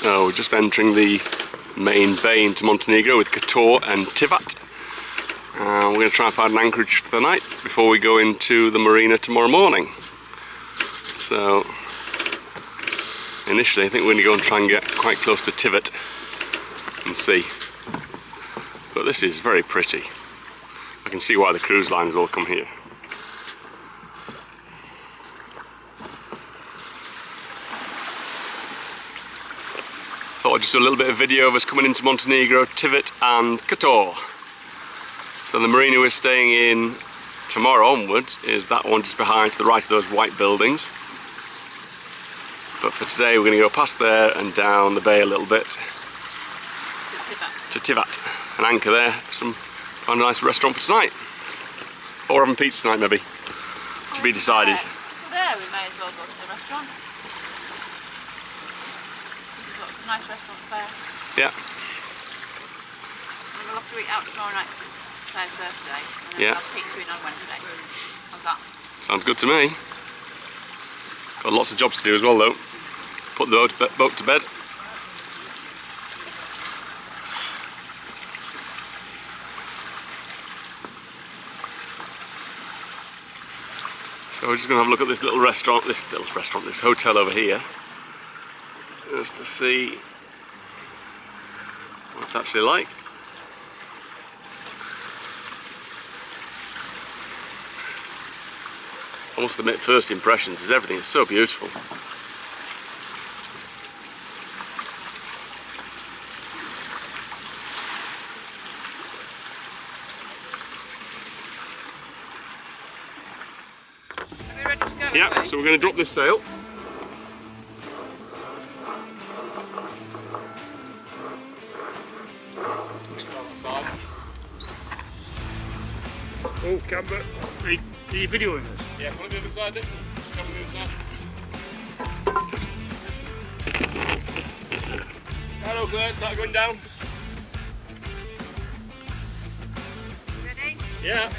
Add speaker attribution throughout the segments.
Speaker 1: So we're just entering the main bay into Montenegro with Kotor and Tivat. We're going to try and find an anchorage for the night before we go into the marina tomorrow morning. So initially I think we're going to go and try and get quite close to Tivat and see. But this is very pretty. I can see why the cruise lines all come here. Thought I'd just do a little bit of video of us coming into Montenegro, Tivat and Kotor. So the marina we're staying in tomorrow onwards is that one just behind to the right of those white buildings. But for today we're going to go past there and down the bay a little bit to Tivat and anchor there for find a nice restaurant for tonight. Or having pizza tonight maybe, to be decided.
Speaker 2: There we may as well go to the restaurant. There's lots of nice restaurants there.
Speaker 1: Yeah.
Speaker 2: And we'll have to eat out tomorrow night because it's Claire's birthday. And then
Speaker 1: Yeah.
Speaker 2: we'll have pizza in on Wednesday. How's that?
Speaker 1: Sounds good to me. Got lots of jobs to do as well though. Put the boat to bed. So we're just going to have a look at this little restaurant, this hotel over here, just to see what it's actually like. I must admit, first impressions is everything is so beautiful. Yeah, so we're going to drop this sail.
Speaker 3: Oh, camera. Are you videoing us?
Speaker 1: Yeah, put it the other side, Dick. Come on the other side. Hello Claire, start going down.
Speaker 2: Ready?
Speaker 1: Yeah.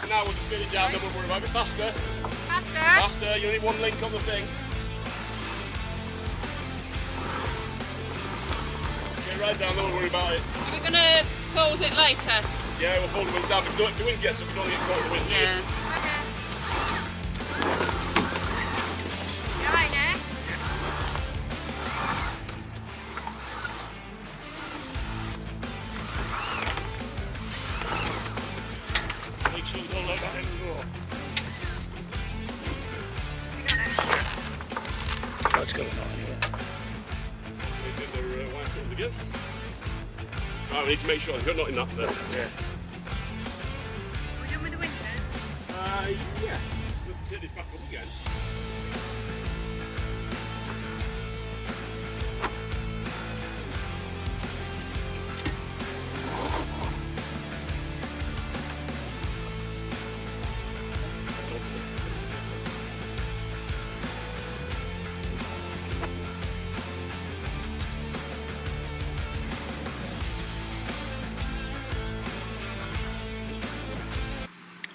Speaker 1: Now we'll just get it down, don't worry about it. Faster.
Speaker 2: Faster.
Speaker 1: Faster, you only one link on the thing. Get right down, don't worry about it.
Speaker 2: Are we going to fold it later?
Speaker 1: Yeah, we'll fold the wind down because the wind gets up, we don't get caught in the wind.
Speaker 2: Yeah.
Speaker 4: You alright now?
Speaker 3: Make sure you don't let that anymore. What's going on here?
Speaker 1: They did their white films again. Right, we need to make sure you're not in that there.
Speaker 3: Yeah.
Speaker 4: We're done with the winter.
Speaker 1: Yes. Let's take this back up again.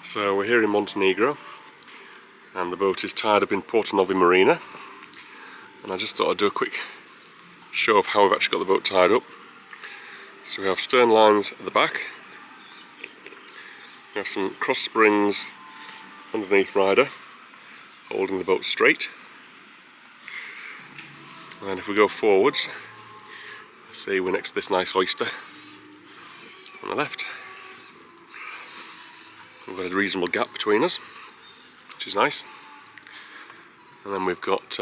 Speaker 1: So we're here in Montenegro and the boat is tied up in Porto Novi Marina, and I just thought I'd do a quick show of how we've actually got the boat tied up. So we have stern lines at the back, we have some cross springs underneath rider holding the boat straight, and then if we go forwards, see we're next to this nice oyster on the left. We've got a reasonable gap between us, which is nice. And then we've got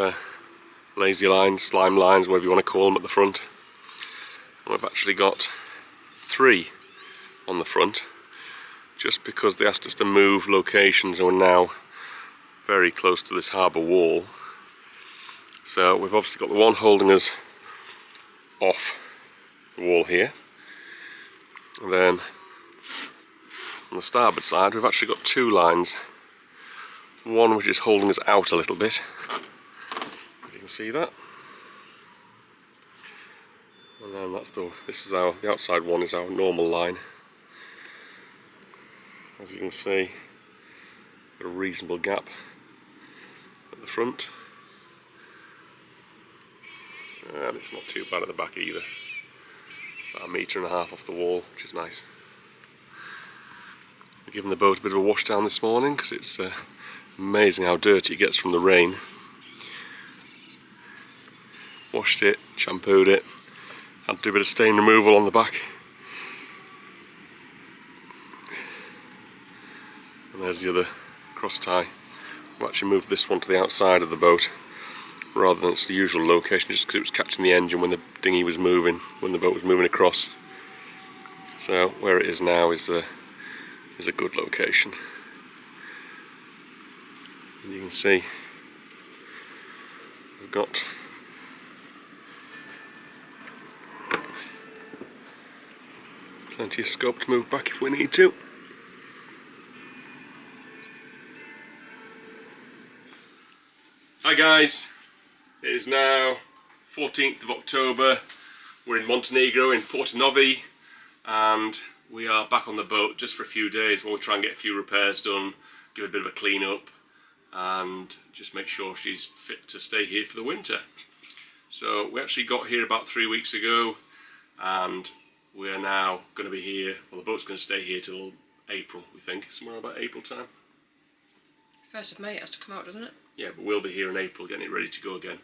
Speaker 1: lazy lines, slime lines, whatever you want to call them, at the front. And we've actually got 3 on the front, just because they asked us to move locations and we're now very close to this harbour wall. So we've obviously got the one holding us off the wall here. And then on the starboard side we've actually got 2 lines, one which is holding us out a little bit, if you can see that, and then the outside one is our normal line. As you can see, got a reasonable gap the front. And it's not too bad at the back either. About 1.5 meters off the wall, which is nice. We've given the boat a bit of a wash down this morning because it's amazing how dirty it gets from the rain. Washed it, shampooed it, had to do a bit of stain removal on the back. And there's the other cross tie. We've actually moved this one to the outside of the boat rather than its the usual location, just because it was catching the engine when the dinghy was moving, when the boat was moving across. So where it is now is a good location. And you can see we've got plenty of scope to move back if we need to. Hi guys, it is now 14th of October. We're in Montenegro in Porto Novi, and we are back on the boat just for a few days while we try and get a few repairs done, give it a bit of a clean up, and just make sure she's fit to stay here for the winter. So we actually got here about 3 weeks ago, and we are now going to be here, well, the boat's going to stay here till April, we think, somewhere about April time.
Speaker 2: 1st of May it has to come out, doesn't it?
Speaker 1: Yeah, but we'll be here in April getting it ready to go again.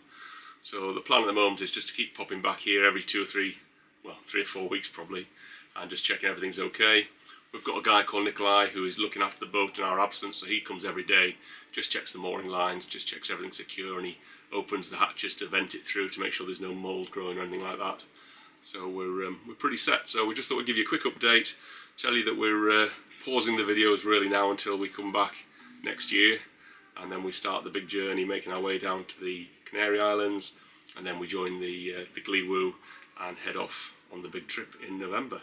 Speaker 1: So the plan at the moment is just to keep popping back here every 2 or 3, well, 3 or 4 weeks probably, and just checking everything's okay. We've got a guy called Nikolai who is looking after the boat in our absence, so he comes every day, just checks the mooring lines, just checks everything's secure, and he opens the hatches to vent it through to make sure there's no mould growing or anything like that. So we're pretty set. So we just thought we'd give you a quick update, tell you that we're pausing the videos really now until we come back next year, and then we start the big journey making our way down to the Canary Islands, and then we join the Gliwu and head off on the big trip in November.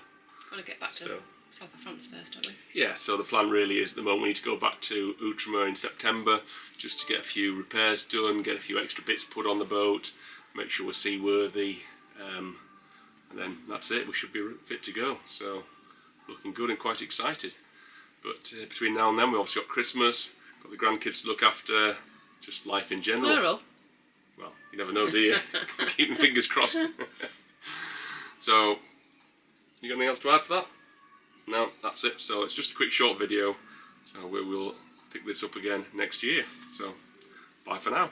Speaker 2: Got to get back to South of France first, don't we?
Speaker 1: Yeah, so the plan really is at the moment we need to go back to Outrider in September just to get a few repairs done, get a few extra bits put on the boat, make sure we're seaworthy, and then that's it, we should be fit to go. So looking good and quite excited. But between now and then we've obviously got Christmas, got the grandkids to look after, just life in general.
Speaker 2: Plural.
Speaker 1: Well, you never know, do you? Keeping fingers crossed. So, you got anything else to add for that? No, that's it. So it's just a quick short video. So we will pick this up again next year. So, bye for now.